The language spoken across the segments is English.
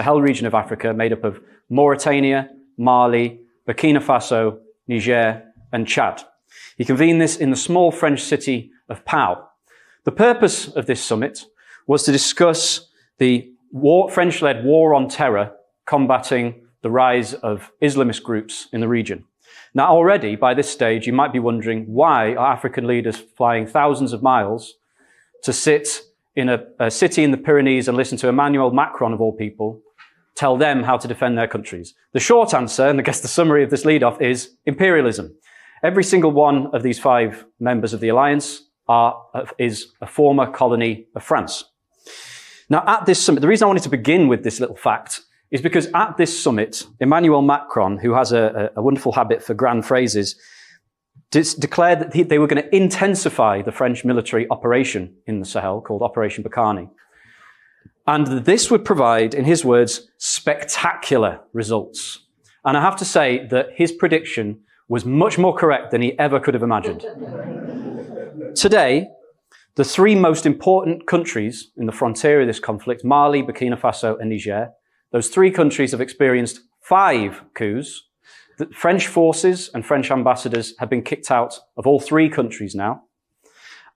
Sahel region of Africa made up of Mauritania, Mali, Burkina Faso, Niger, and Chad. He convened this in the small French city of Pau. The purpose of this summit was to discuss the French-led war on terror combating the rise of Islamist groups in the region. Now, already by this stage, you might be wondering, why are African leaders flying thousands of miles to sit in a city in the Pyrenees and listen to Emmanuel Macron, of all people, tell them how to defend their countries? The short answer, and I guess the summary of this lead-off, is imperialism. Every single one of these 5 members of the alliance is a former colony of France. Now, at this summit, the reason I wanted to begin with this little fact is because at this summit, Emmanuel Macron, who has a wonderful habit for grand phrases, declared that they were going to intensify the French military operation in the Sahel called Operation Barkhane. And this would provide, in his words, spectacular results. And I have to say that his prediction was much more correct than he ever could have imagined. Today, the 3 most important countries in the frontier of this conflict, Mali, Burkina Faso, and Niger, those 3 countries have experienced 5 coups. The French forces and French ambassadors have been kicked out of all 3 countries now.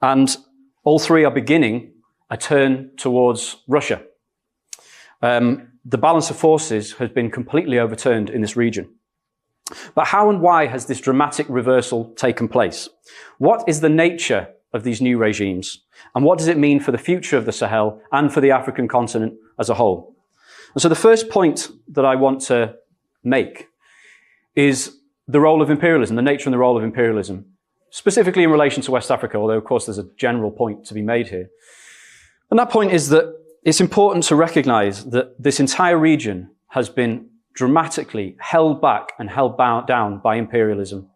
And all 3 are beginning a turn towards Russia. The balance of forces has been completely overturned in this region. But how and why has this dramatic reversal taken place? What is the nature of these new regimes? And what does it mean for the future of the Sahel and for the African continent as a whole? And so the first point that I want to make is the role of imperialism, the nature and the role of imperialism, specifically in relation to West Africa, although of course there's a general point to be made here. And that point is that it's important to recognize that this entire region has been dramatically held back and held down by imperialism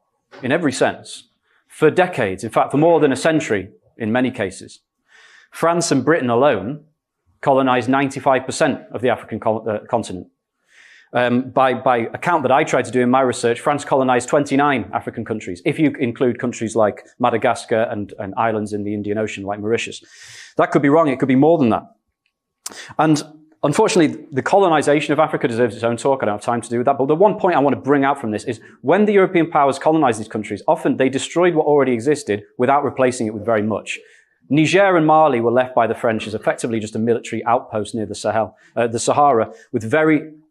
in every sense for decades, in fact, for more than a century in many cases. France and Britain alone colonized 95% of the African continent. By account that I tried to do in my research, France colonized 29 African countries, if you include countries like Madagascar and islands in the Indian Ocean like Mauritius. That could be wrong, it could be more than that. And unfortunately, the colonization of Africa deserves its own talk. I don't have time to do with that. But the one point I want to bring out from this is when the European powers colonized these countries, often they destroyed what already existed without replacing it with very much. Niger and Mali were left by the French as effectively just a military outpost near the Sahara, with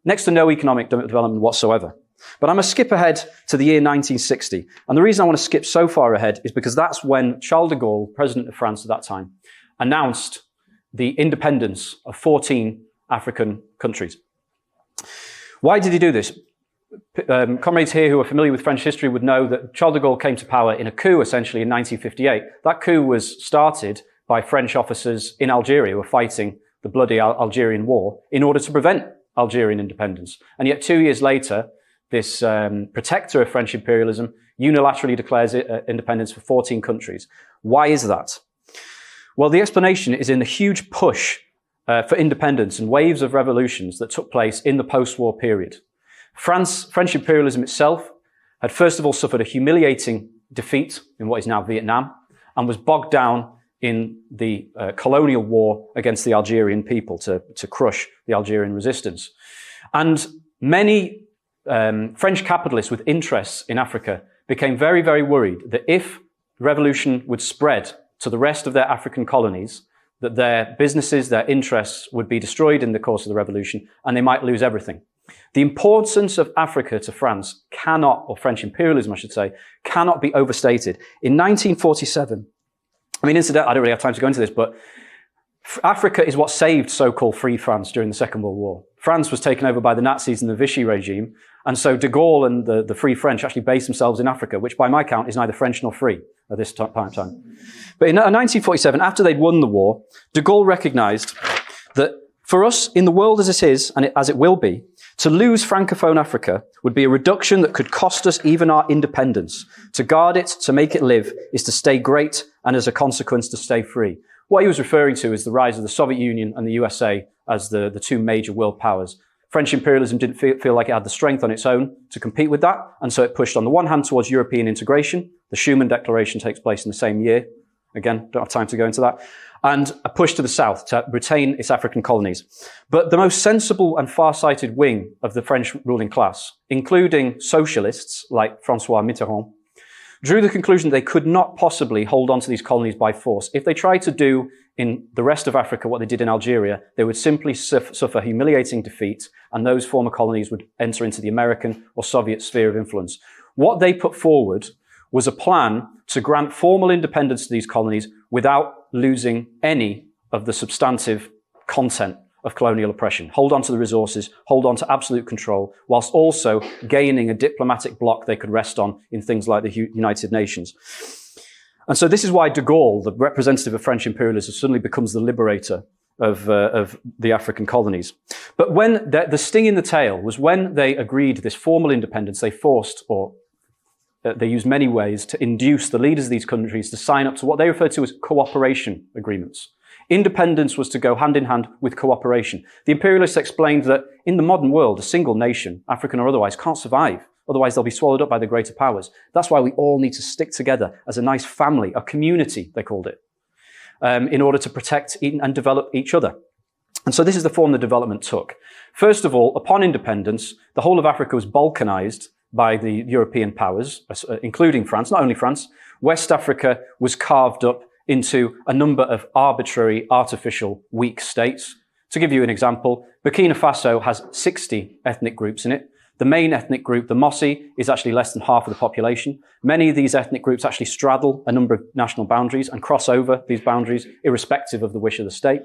next to no economic development whatsoever. But I'm going to skip ahead to the year 1960. And the reason I want to skip so far ahead is because that's when Charles de Gaulle, president of France at that time, announced the independence of 14 African countries. Why did he do this? Comrades here who are familiar with French history would know that Charles de Gaulle came to power in a coup, essentially, in 1958. That coup was started by French officers in Algeria who were fighting the bloody Algerian war in order to prevent Algerian independence. And yet 2 years later, this protector of French imperialism unilaterally declares independence for 14 countries. Why is that? Well, the explanation is in the huge push for independence and waves of revolutions that took place in the post-war period. French imperialism itself had first of all suffered a humiliating defeat in what is now Vietnam and was bogged down in the colonial war against the Algerian people to crush the Algerian resistance. And many French capitalists with interests in Africa became very, very worried that if revolution would spread to the rest of their African colonies, that their businesses, their interests would be destroyed in the course of the revolution and they might lose everything. The importance of Africa to France cannot, or French imperialism, I should say, cannot be overstated. In 1947, incidentally, I don't really have time to go into this, but Africa is what saved so-called Free France during the Second World War. France was taken over by the Nazis and the Vichy regime, and so de Gaulle and the Free French actually based themselves in Africa, which by my count is neither French nor free at this time. But in 1947, after they'd won the war, de Gaulle recognized that for us, in the world as it is, and as it will be, to lose Francophone Africa would be a reduction that could cost us even our independence. To guard it, to make it live, is to stay great, and as a consequence, to stay free. What he was referring to is the rise of the Soviet Union and the USA as the two major world powers. French imperialism didn't feel like it had the strength on its own to compete with that, and so it pushed on the one hand towards European integration. The Schuman Declaration takes place in the same year. Again, don't have time to go into that. and a push to the south to retain its African colonies. But the most sensible and far-sighted wing of the French ruling class, including socialists like François Mitterrand, drew the conclusion they could not possibly hold on to these colonies by force. If they tried to do in the rest of Africa what they did in Algeria, they would simply suffer humiliating defeat, and those former colonies would enter into the American or Soviet sphere of influence. What they put forward was a plan to grant formal independence to these colonies without losing any of the substantive content of colonial oppression. Hold on to the resources, hold on to absolute control, whilst also gaining a diplomatic bloc they could rest on in things like the United Nations. And so this is why de Gaulle, the representative of French imperialism, suddenly becomes the liberator of the African colonies. But when the sting in the tail was when they agreed this formal independence, they forced, or they used many ways to induce the leaders of these countries to sign up to what they referred to as cooperation agreements. Independence was to go hand in hand with cooperation. The imperialists explained that in the modern world, a single nation, African or otherwise, can't survive. Otherwise, they'll be swallowed up by the greater powers. That's why we all need to stick together as a nice family, a community, they called it, in order to protect and develop each other. And so this is the form the development took. First of all, upon independence, the whole of Africa was balkanized by the European powers, including France, not only France. West Africa was carved up into a number of arbitrary, artificial, weak states. To give you an example, Burkina Faso has 60 ethnic groups in it. The main ethnic group, the Mossi, is actually less than half of the population. Many of these ethnic groups actually straddle a number of national boundaries and cross over these boundaries, irrespective of the wish of the state.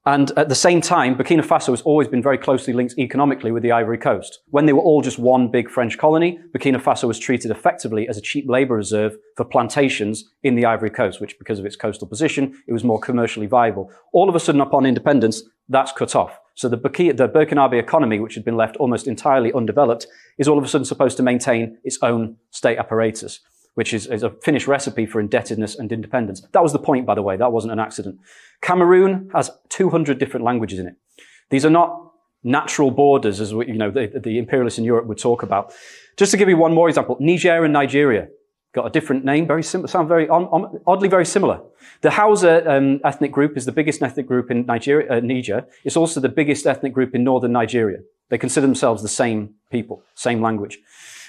And at the same time, Burkina Faso has always been very closely linked economically with the Ivory Coast. When they were all just one big French colony, Burkina Faso was treated effectively as a cheap labor reserve for plantations in the Ivory Coast, which, because of its coastal position, it was more commercially viable. All of a sudden, upon independence, that's cut off. So the Burkinabe economy, which had been left almost entirely undeveloped, is all of a sudden supposed to maintain its own state apparatus, which is a finished recipe for indebtedness and independence. That was the point, by the way. That wasn't an accident. Cameroon has 200 different languages in it. These are not natural borders, as the imperialists in Europe would talk about. Just to give you one more example, Niger and Nigeria got a different name, very similar, sound very oddly very similar. The Hausa ethnic group is the biggest ethnic group in Niger. It's also the biggest ethnic group in northern Nigeria. They consider themselves the same people, same language.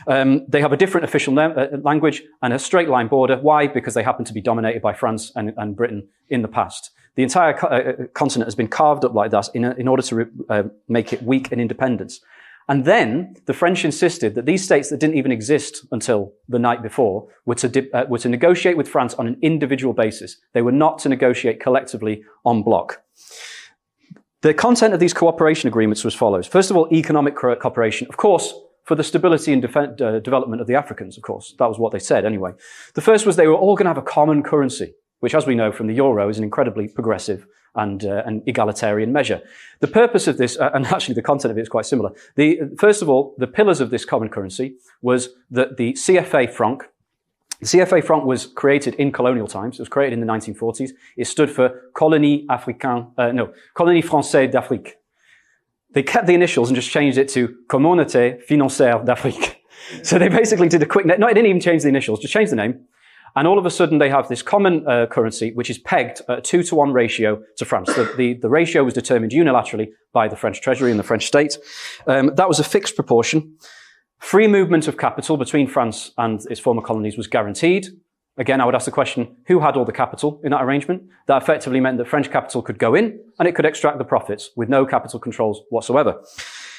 They have a different official language and a straight line border. Why? Because they happen to be dominated by France and Britain in the past. The entire continent has been carved up like that in order to make it weak and independent. And then the French insisted that these states that didn't even exist until the night before were to negotiate with France on an individual basis. They were not to negotiate collectively en bloc. The content of these cooperation agreements was as follows. First of all, economic cooperation, of course, for the stability and development of the Africans, of course. That was what they said anyway. The first was they were all going to have a common currency, which, as we know from the euro, is an incredibly progressive and egalitarian measure. The purpose of this, and actually the content of it is quite similar. First of all, the pillars of this common currency was that the CFA franc. The CFA franc was created in colonial times. It was created in the 1940s. It stood for Colonie Française d'Afrique. They kept the initials and just changed it to Communauté Financière d'Afrique. So they basically did a quick, no, it didn't even change the initials, just changed the name. And all of a sudden they have this common currency, which is pegged at a 2-to-1 ratio to France. The ratio was determined unilaterally by the French Treasury and the French state. That was a fixed proportion. Free movement of capital between France and its former colonies was guaranteed. Again, I would ask the question, who had all the capital in that arrangement? That effectively meant that French capital could go in and it could extract the profits with no capital controls whatsoever.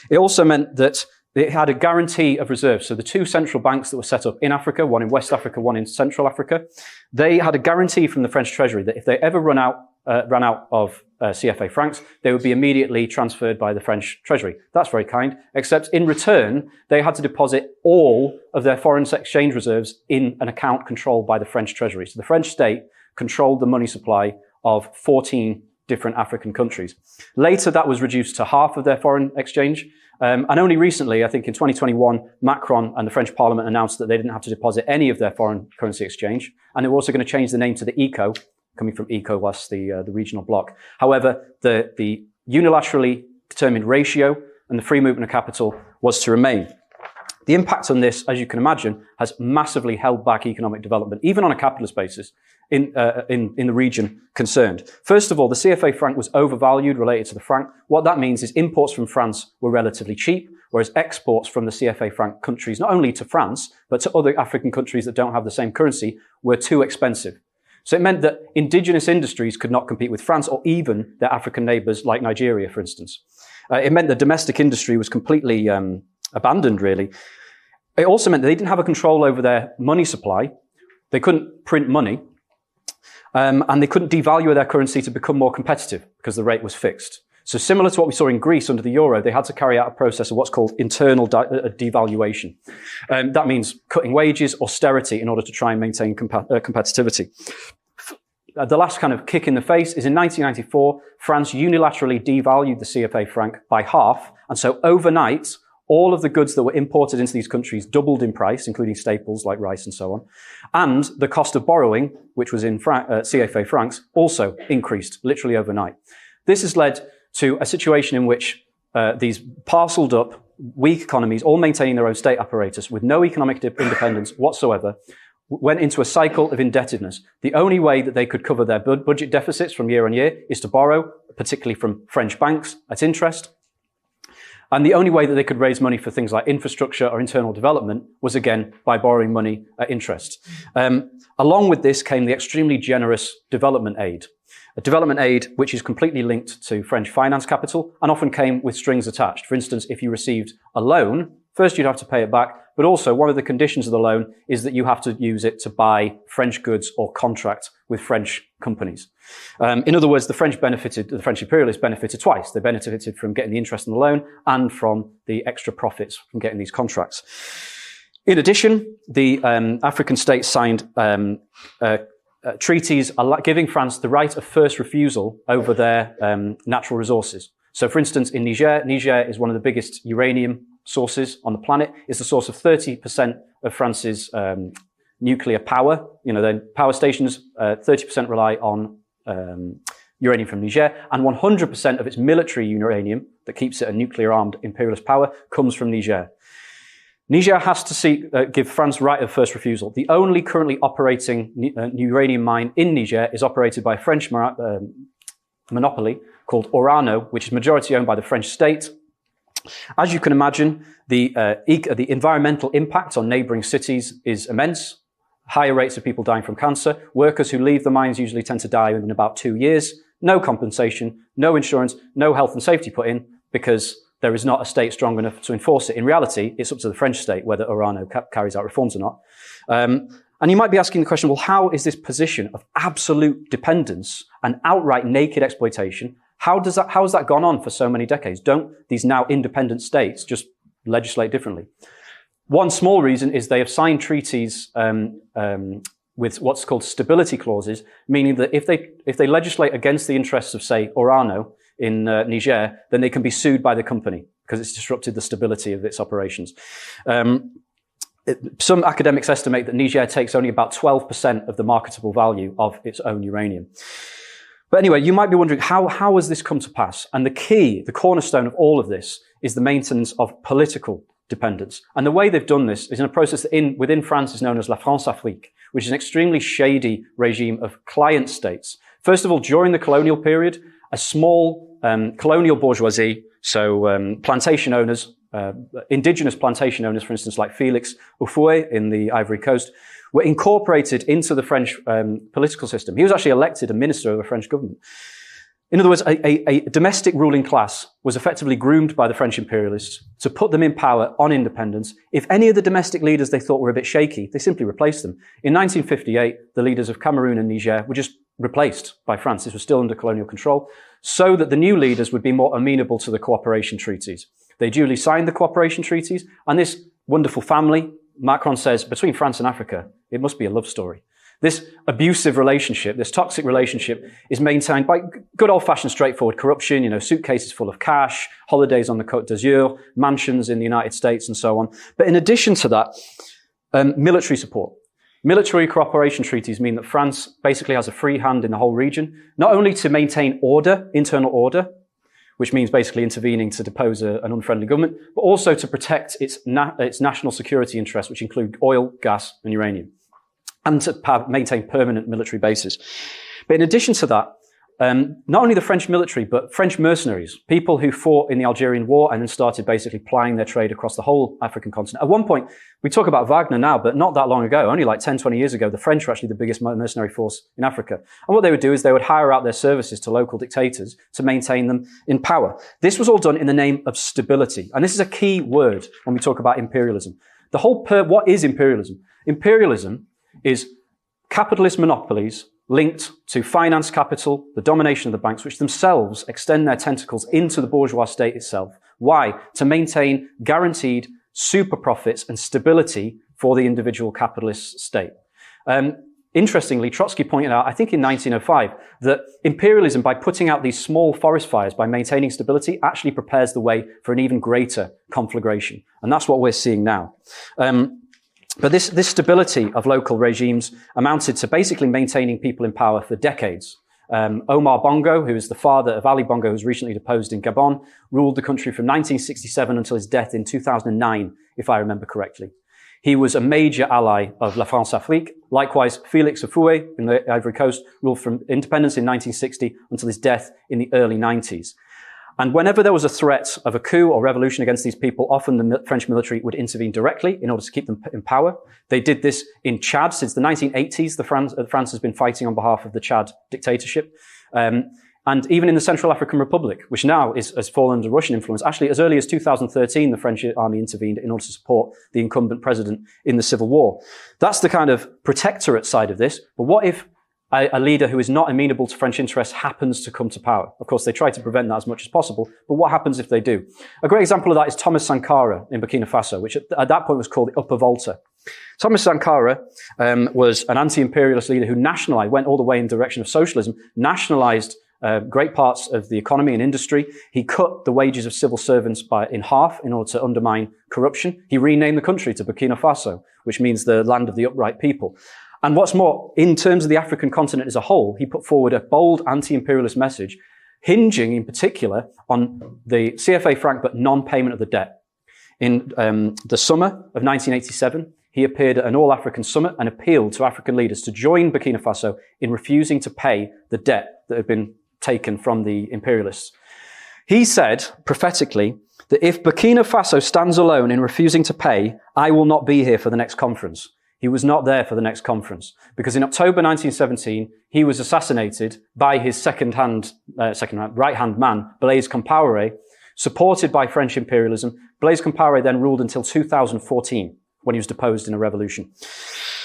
It also meant that it had a guarantee of reserves. So the two central banks that were set up in Africa, one in West Africa, one in Central Africa, they had a guarantee from the French Treasury that if they ever ran out of CFA francs, they would be immediately transferred by the French Treasury. That's very kind, except in return, they had to deposit all of their foreign exchange reserves in an account controlled by the French Treasury. So the French state controlled the money supply of 14 different African countries. Later, that was reduced to half of their foreign exchange. And only recently, I think in 2021, Macron and the French Parliament announced that they didn't have to deposit any of their foreign currency exchange. And they were also going to change the name to the ECO, coming from ECOWAS, the regional bloc. However, the unilaterally determined ratio and the free movement of capital was to remain. The impact on this, as you can imagine, has massively held back economic development, even on a capitalist basis, in the region concerned. First of all, the CFA franc was overvalued related to the franc. What that means is imports from France were relatively cheap, whereas exports from the CFA franc countries, not only to France, but to other African countries that don't have the same currency, were too expensive. So it meant that indigenous industries could not compete with France or even their African neighbours like Nigeria, for instance. It meant that domestic industry was completely abandoned, really. It also meant that they didn't have a control over their money supply. They couldn't print money. And they couldn't devalue their currency to become more competitive because the rate was fixed. So similar to what we saw in Greece under the euro, they had to carry out a process of what's called internal devaluation. That means cutting wages, austerity, in order to try and maintain competitivity. The last kind of kick in the face is in 1994, France unilaterally devalued the CFA franc by half. And so overnight, all of the goods that were imported into these countries doubled in price, including staples like rice and so on. And the cost of borrowing, which was in CFA francs, also increased literally overnight. This has led to a situation in which these parceled up, weak economies, all maintaining their own state apparatus with no economic independence whatsoever, went into a cycle of indebtedness. The only way that they could cover their budget deficits from year on year is to borrow, particularly from French banks at interest. And the only way that they could raise money for things like infrastructure or internal development was, again, by borrowing money at interest. Along with this came the extremely generous development aid. A development aid which is completely linked to French finance capital and often came with strings attached. For instance, if you received a loan, first you'd have to pay it back, but also one of the conditions of the loan is that you have to use it to buy French goods or contract with French companies. In other words, the French imperialists benefited twice. They benefited from getting the interest on the loan and from the extra profits from getting these contracts. In addition, the African states signed treaties giving France the right of first refusal over their natural resources. So, for instance, in Niger is one of the biggest uranium sources on the planet. It's the source of 30% of France's nuclear power. You know, their power stations, 30% rely on uranium from Niger, and 100% of its military uranium that keeps it a nuclear-armed imperialist power comes from Niger. Niger has to give France right of first refusal. The only currently operating uranium mine in Niger is operated by a French monopoly called Orano, which is majority owned by the French state. As you can imagine, the environmental impact on neighbouring cities is immense. Higher rates of people dying from cancer. Workers who leave the mines usually tend to die within about 2 years. No compensation, no insurance, no health and safety put in because there is not a state strong enough to enforce it. In reality, it's up to the French state whether Orano carries out reforms or not. And you might be asking the question, well, how is this position of absolute dependence and outright naked exploitation, how has that gone on for so many decades? Don't these now independent states just legislate differently? One small reason is they have signed treaties with what's called stability clauses, meaning that if they legislate against the interests of, say, Orano in Niger, then they can be sued by the company because it's disrupted the stability of its operations. Some academics estimate that Niger takes only about 12% of the marketable value of its own uranium. But anyway, you might be wondering, how has this come to pass? And the cornerstone of all of this is the maintenance of political dependence. And the way they've done this is in a process that within France is known as La France-Afrique, which is an extremely shady regime of client states. First of all, during the colonial period, a small colonial bourgeoisie, so plantation owners, indigenous plantation owners, for instance, like Felix Houphouët in the Ivory Coast, were incorporated into the French political system. He was actually elected a minister of the French government. In other words, a domestic ruling class was effectively groomed by the French imperialists to put them in power on independence. If any of the domestic leaders they thought were a bit shaky, they simply replaced them. In 1958, the leaders of Cameroon and Niger were just replaced by France. This was still under colonial control, so that the new leaders would be more amenable to the cooperation treaties. They duly signed the cooperation treaties, and this wonderful family, Macron says, between France and Africa, it must be a love story. This abusive relationship, this toxic relationship, is maintained by good old-fashioned straightforward corruption, suitcases full of cash, holidays on the Côte d'Azur, mansions in the United States, and so on. But in addition to that, military support. Military cooperation treaties mean that France basically has a free hand in the whole region, not only to maintain order, internal order, which means basically intervening to depose an unfriendly government, but also to protect its national security interests, which include oil, gas, and uranium, and to maintain permanent military bases. But in addition to that, not only the French military, but French mercenaries, people who fought in the Algerian War and then started basically plying their trade across the whole African continent. At one point, we talk about Wagner now, but not that long ago, only like 10, 20 years ago, the French were actually the biggest mercenary force in Africa. And what they would do is they would hire out their services to local dictators to maintain them in power. This was all done in the name of stability. And this is a key word when we talk about imperialism. What is imperialism? Imperialism is capitalist monopolies linked to finance capital, the domination of the banks, which themselves extend their tentacles into the bourgeois state itself. Why? To maintain guaranteed super profits and stability for the individual capitalist state. Interestingly, Trotsky pointed out, I think in 1905, that imperialism, by putting out these small forest fires, by maintaining stability, actually prepares the way for an even greater conflagration. And that's what we're seeing now. But this stability of local regimes amounted to basically maintaining people in power for decades. Omar Bongo, who is the father of Ali Bongo, who was recently deposed in Gabon, ruled the country from 1967 until his death in 2009, if I remember correctly. He was a major ally of La France Afrique. Likewise, Félix Houphouët in the Ivory Coast ruled from independence in 1960 until his death in the early 90s. And whenever there was a threat of a coup or revolution against these people, often the French military would intervene directly in order to keep them in power. They did this in Chad since the 1980s. France has been fighting on behalf of the Chad dictatorship. And even in the Central African Republic, which now has fallen under Russian influence. Actually, as early as 2013, the French army intervened in order to support the incumbent president in the civil war. That's the kind of protectorate side of this. But what if a leader who is not amenable to French interests happens to come to power? Of course, they try to prevent that as much as possible, but what happens if they do? A great example of that is Thomas Sankara in Burkina Faso, which at that point was called the Upper Volta. Thomas Sankara was an anti-imperialist leader who nationalized, went all the way in the direction of socialism, nationalized great parts of the economy and industry. He cut the wages of civil servants in half in order to undermine corruption. He renamed the country to Burkina Faso, which means the land of the upright people. And what's more, in terms of the African continent as a whole, he put forward a bold anti-imperialist message, hinging in particular on the CFA franc but non-payment of the debt. In the summer of 1987, he appeared at an all-African summit and appealed to African leaders to join Burkina Faso in refusing to pay the debt that had been taken from the imperialists. He said, prophetically, that if Burkina Faso stands alone in refusing to pay, I will not be here for the next conference. He was not there for the next conference because in October 1917, he was assassinated by his right-hand man, Blaise Compaoré, supported by French imperialism. Blaise Compaoré then ruled until 2014 when he was deposed in a revolution.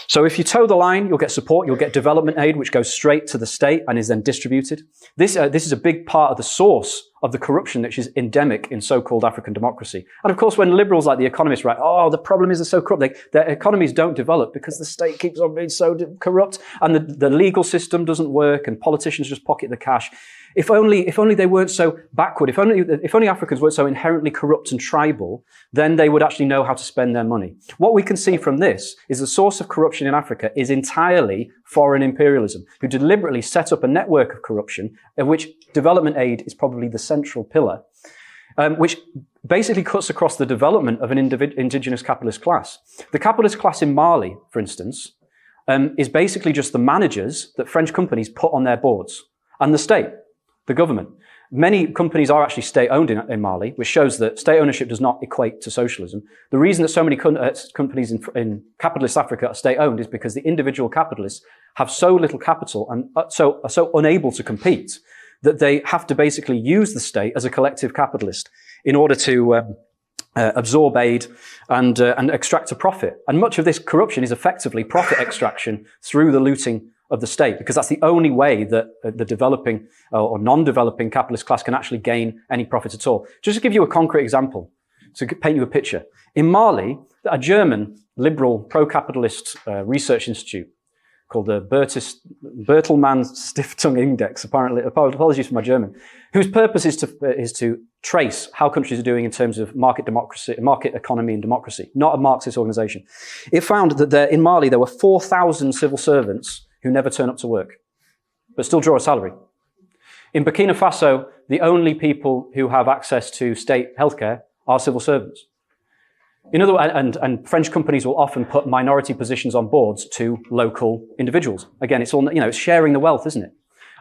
So if you toe the line, you'll get support, you'll get development aid, which goes straight to the state and is then distributed. This is a big part of the source of the corruption that is endemic in so-called African democracy. And of course, when liberals like The Economist write, oh, the problem is they're so corrupt, their economies don't develop because the state keeps on being so corrupt and the legal system doesn't work and politicians just pocket the cash. If only they weren't so backward, if only Africans weren't so inherently corrupt and tribal, then they would actually know how to spend their money. What we can see from this is the source of corruption in Africa is entirely foreign imperialism, who deliberately set up a network of corruption, of which development aid is probably the central pillar, which basically cuts across the development of an indigenous capitalist class. The capitalist class in Mali, for instance, is basically just the managers that French companies put on their boards, and the state. The government. Many companies are actually state-owned in Mali, which shows that state ownership does not equate to socialism. The reason that so many companies in capitalist Africa are state-owned is because the individual capitalists have so little capital and are so unable to compete that they have to basically use the state as a collective capitalist in order to absorb aid and extract a profit. And much of this corruption is effectively profit extraction through the looting of the state, because that's the only way that the developing or non-developing capitalist class can actually gain any profit at all. Just to give you a concrete example, to paint you a picture. In Mali, a German liberal pro-capitalist research institute called the Bertelsmann Stiftung Index, apparently, apologies for my German, whose purpose is to trace how countries are doing in terms of market democracy, market economy and democracy, not a Marxist organization. It found that in Mali there were 4,000 civil servants who never turn up to work, but still draw a salary. In Burkina Faso, the only people who have access to state healthcare are civil servants. In other words, and French companies will often put minority positions on boards to local individuals. Again, it's all, it's sharing the wealth, isn't it?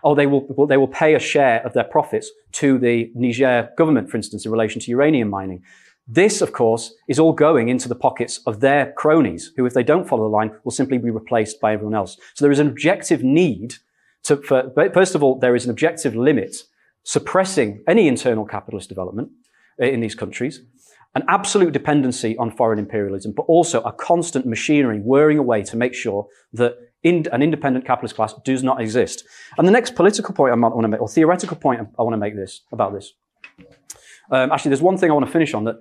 Or they will pay a share of their profits to the Niger government, for instance, in relation to uranium mining. This, of course, is all going into the pockets of their cronies, who, if they don't follow the line, will simply be replaced by everyone else. So there is an objective need first of all, there is an objective limit suppressing any internal capitalist development in these countries, an absolute dependency on foreign imperialism, but also a constant machinery whirring away to make sure that an independent capitalist class does not exist. And the next political point I might want to make, or theoretical point I want to make about this. Actually, there's one thing I want to finish on that.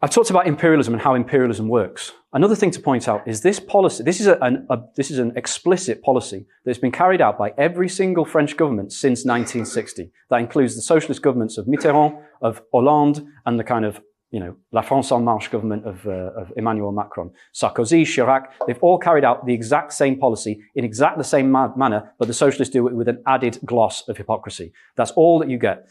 I've talked about imperialism and how imperialism works. Another thing to point out is this policy. This is an explicit policy that's been carried out by every single French government since 1960. That includes the socialist governments of Mitterrand, of Hollande, and the kind of, La France en Marche government of Emmanuel Macron. Sarkozy, Chirac, they've all carried out the exact same policy in exactly the same manner, but the socialists do it with an added gloss of hypocrisy. That's all that you get.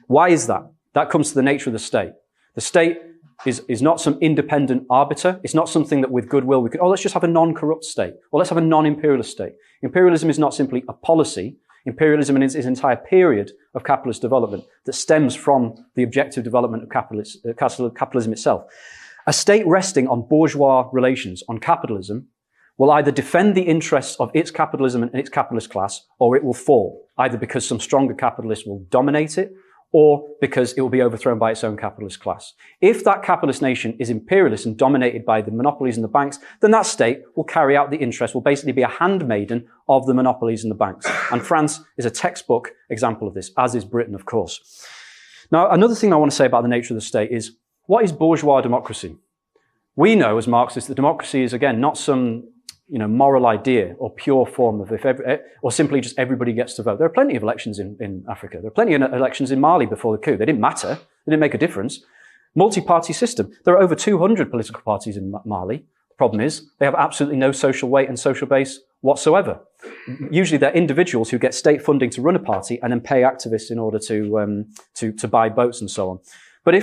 Why is that? That comes to the nature of the state. The state is not some independent arbiter. It's not something that with goodwill we could, let's just have a non-corrupt state. Or let's have a non-imperialist state. Imperialism is not simply a policy. Imperialism is an entire period of capitalist development that stems from the objective development of capitalism itself. A state resting on bourgeois relations, on capitalism, will either defend the interests of its capitalism and its capitalist class, or it will fall, either because some stronger capitalist will dominate it, or because it will be overthrown by its own capitalist class. If that capitalist nation is imperialist and dominated by the monopolies and the banks, then that state will carry out the interest, will basically be a handmaiden of the monopolies and the banks. And France is a textbook example of this, as is Britain, of course. Now, another thing I want to say about the nature of the state is, what is bourgeois democracy? We know as Marxists that democracy is, again, not some moral idea or pure form of or simply just everybody gets to vote. There are plenty of elections in Africa. There are plenty of elections in Mali before the coup. They didn't matter. They didn't make a difference. Multi-party system. There are over 200 political parties in Mali. The problem is they have absolutely no social weight and social base whatsoever. Usually they're individuals who get state funding to run a party and then pay activists in order to buy votes and so on. But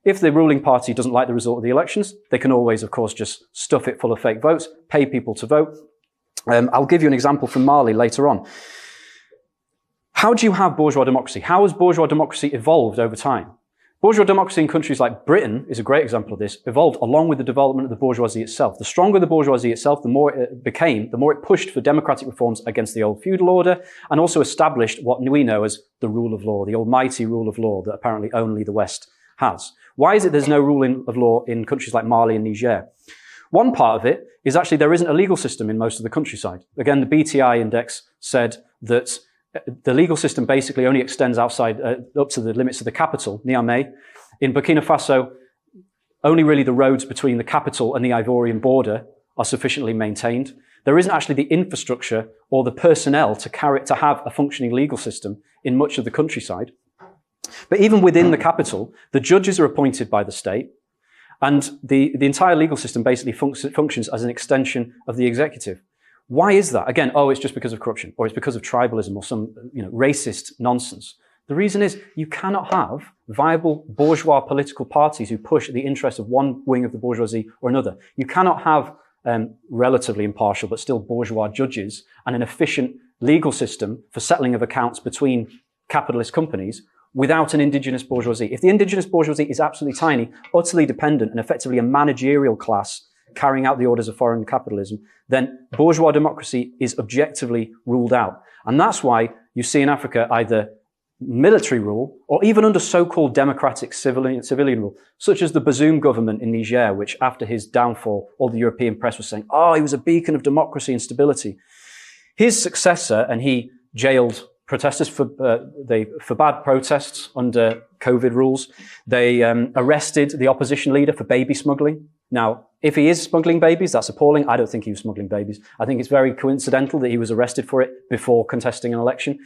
if the ruling party doesn't like the result of the elections, they can always, of course, just stuff it full of fake votes, pay people to vote. I'll give you an example from Mali later on. How do you have bourgeois democracy? How has bourgeois democracy evolved over time? Bourgeois democracy in countries like Britain is a great example of this, evolved along with the development of the bourgeoisie itself. The stronger the bourgeoisie itself, the more it became, the more it pushed for democratic reforms against the old feudal order, and also established what we know as the rule of law, the almighty rule of law that apparently only the West has. Why is it there's no rule of law in countries like Mali and Niger? One part of it is actually there isn't a legal system in most of the countryside. Again, the BTI index said that the legal system basically only extends outside, up to the limits of the capital, Niamey. In Burkina Faso, only really the roads between the capital and the Ivorian border are sufficiently maintained. There isn't actually the infrastructure or the personnel to have a functioning legal system in much of the countryside. But even within the capital, the judges are appointed by the state, and the entire legal system basically functions as an extension of the executive. Why is that? Again, it's just because of corruption, or it's because of tribalism, or some racist nonsense. The reason is you cannot have viable bourgeois political parties who push the interests of one wing of the bourgeoisie or another. You cannot have relatively impartial but still bourgeois judges and an efficient legal system for settling of accounts between capitalist companies without an indigenous bourgeoisie. If the indigenous bourgeoisie is absolutely tiny, utterly dependent, and effectively a managerial class carrying out the orders of foreign capitalism, then bourgeois democracy is objectively ruled out. And that's why you see in Africa either military rule or even under so-called democratic civilian rule, such as the Bazoum government in Niger, which after his downfall, all the European press was saying, he was a beacon of democracy and stability. His successor, and he jailed protesters for bad protests under COVID rules. They arrested the opposition leader for baby smuggling. Now, if he is smuggling babies, that's appalling. I don't think he was smuggling babies. I think it's very coincidental that he was arrested for it before contesting an election.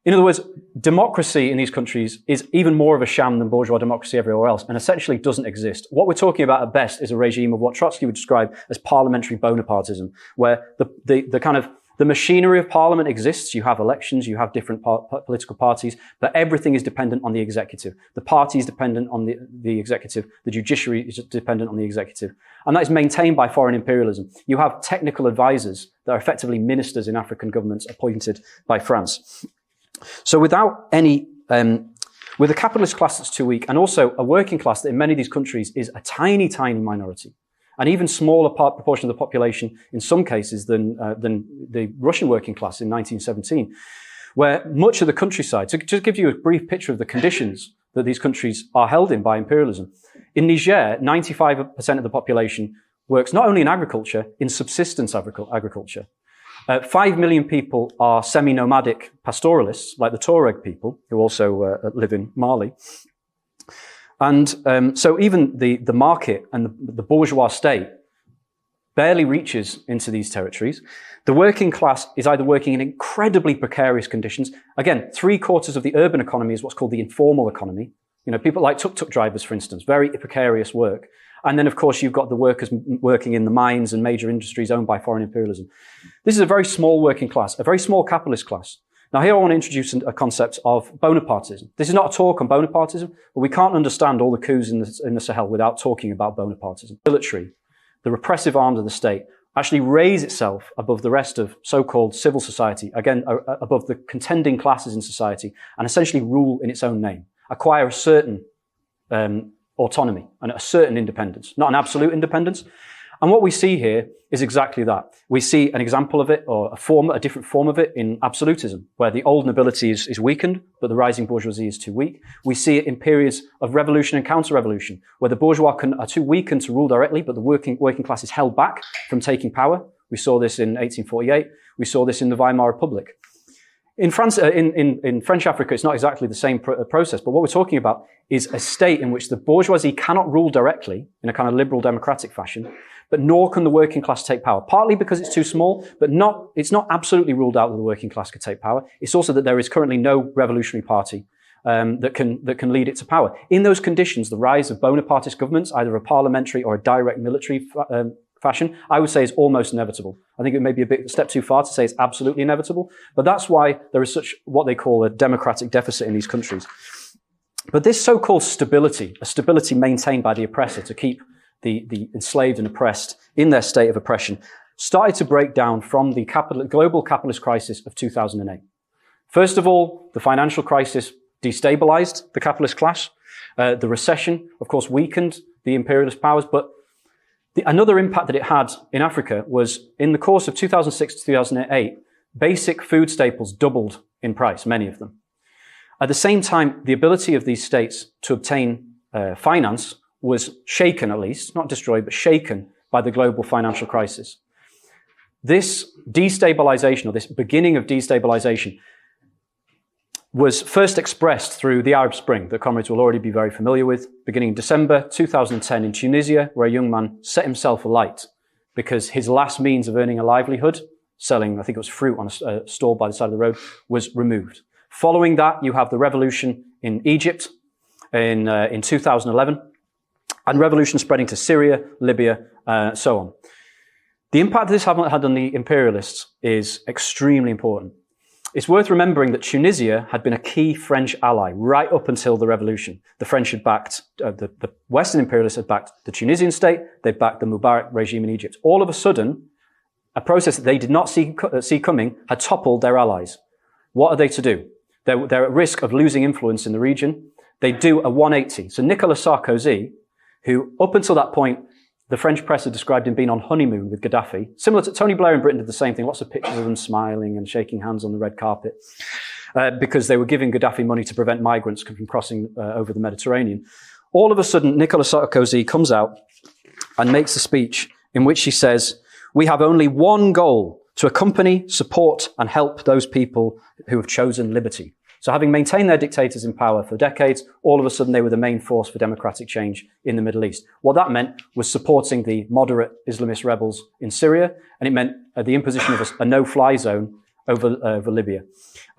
In other words, democracy in these countries is even more of a sham than bourgeois democracy everywhere else, and essentially doesn't exist. What we're talking about at best is a regime of what Trotsky would describe as parliamentary Bonapartism, where the kind of The machinery of parliament exists. You have elections, you have different political parties, but everything is dependent on the executive. The party is dependent on the executive. The judiciary is dependent on the executive. And that is maintained by foreign imperialism. You have technical advisors that are effectively ministers in African governments appointed by France. So without any, with a capitalist class that's too weak, and also a working class that in many of these countries is a tiny, tiny minority, an even smaller proportion of the population in some cases than the Russian working class in 1917, where much of the countryside, to just give you a brief picture of the conditions that these countries are held in by imperialism. In Niger, 95% of the population works not only in agriculture, in subsistence agriculture. 5 million people are semi-nomadic pastoralists, like the Tuareg people, who also live in Mali. And so even the market and the bourgeois state barely reaches into these territories. The working class is either working in incredibly precarious conditions. Again, 3/4 of the urban economy is what's called the informal economy. You know, people like tuk-tuk drivers, for instance, very precarious work. And then, of course, you've got the workers working in the mines and major industries owned by foreign imperialism. This is a very small working class, a very small capitalist class. Now, here I want to introduce a concept of Bonapartism. This is not a talk on Bonapartism, but we can't understand all the coups in the Sahel without talking about Bonapartism. The military, the repressive arms of the state, actually raise itself above the rest of so-called civil society, again, above the contending classes in society, and essentially rule in its own name, acquire a certain autonomy and a certain independence, not an absolute independence. And what we see here is exactly that. We see an example of it, or a different form of it, in absolutism, where the old nobility is weakened, but the rising bourgeoisie is too weak. We see it in periods of revolution and counter-revolution, where the bourgeois are too weakened to rule directly, but the working class is held back from taking power. We saw this in 1848. We saw this in the Weimar Republic. In France, in French Africa, it's not exactly the same process, but what we're talking about is a state in which the bourgeoisie cannot rule directly in a kind of liberal democratic fashion, but nor can the working class take power, partly because it's too small, but it's not absolutely ruled out that the working class could take power. It's also that there is currently no revolutionary party that can lead it to power. In those conditions, the rise of Bonapartist governments, either a parliamentary or a direct military fashion, I would say is almost inevitable. I think it may be a step too far to say it's absolutely inevitable, but that's why there is such what they call a democratic deficit in these countries. But this so-called stability, a stability maintained by the oppressor to keep the enslaved and oppressed in their state of oppression, started to break down from the global capitalist crisis of 2008. First of all, the financial crisis destabilized the capitalist class. The recession, of course, weakened the imperialist powers, but another impact that it had in Africa was in the course of 2006 to 2008, basic food staples doubled in price, many of them. At the same time, the ability of these states to obtain finance was shaken, at least, not destroyed, but shaken by the global financial crisis. This destabilization, or this beginning of destabilization, was first expressed through the Arab Spring that comrades will already be very familiar with, beginning in December 2010 in Tunisia, where a young man set himself alight because his last means of earning a livelihood, selling, I think it was fruit on a stall by the side of the road, was removed. Following that, you have the revolution in Egypt in 2011, and revolution spreading to Syria, Libya, so on. The impact this had on the imperialists is extremely important. It's worth remembering that Tunisia had been a key French ally right up until the revolution. The French had backed, the Western imperialists had backed the Tunisian state, they backed the Mubarak regime in Egypt. All of a sudden, a process that they did not see coming had toppled their allies. What are they to do? They're at risk of losing influence in the region. They do a 180. So Nicolas Sarkozy, who up until that point, the French press had described him being on honeymoon with Gaddafi. Similar to Tony Blair in Britain did the same thing. Lots of pictures of them smiling and shaking hands on the red carpet because they were giving Gaddafi money to prevent migrants from crossing over the Mediterranean. All of a sudden, Nicolas Sarkozy comes out and makes a speech in which he says, "We have only one goal, to accompany, support, and help those people who have chosen liberty." So having maintained their dictators in power for decades, all of a sudden they were the main force for democratic change in the Middle East. What that meant was supporting the moderate Islamist rebels in Syria, and it meant the imposition of a no-fly zone over Libya.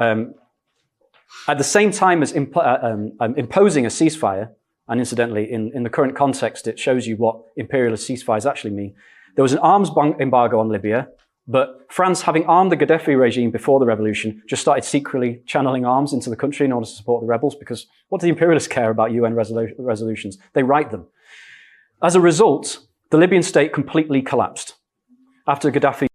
At the same time as imposing a ceasefire, and incidentally, in the current context, it shows you what imperialist ceasefires actually mean. There was an arms embargo on Libya But France, having armed the Gaddafi regime before the revolution, just started secretly channeling arms into the country in order to support the rebels, because what do the imperialists care about UN resolutions? They write them. As a result, the Libyan state completely collapsed after Gaddafi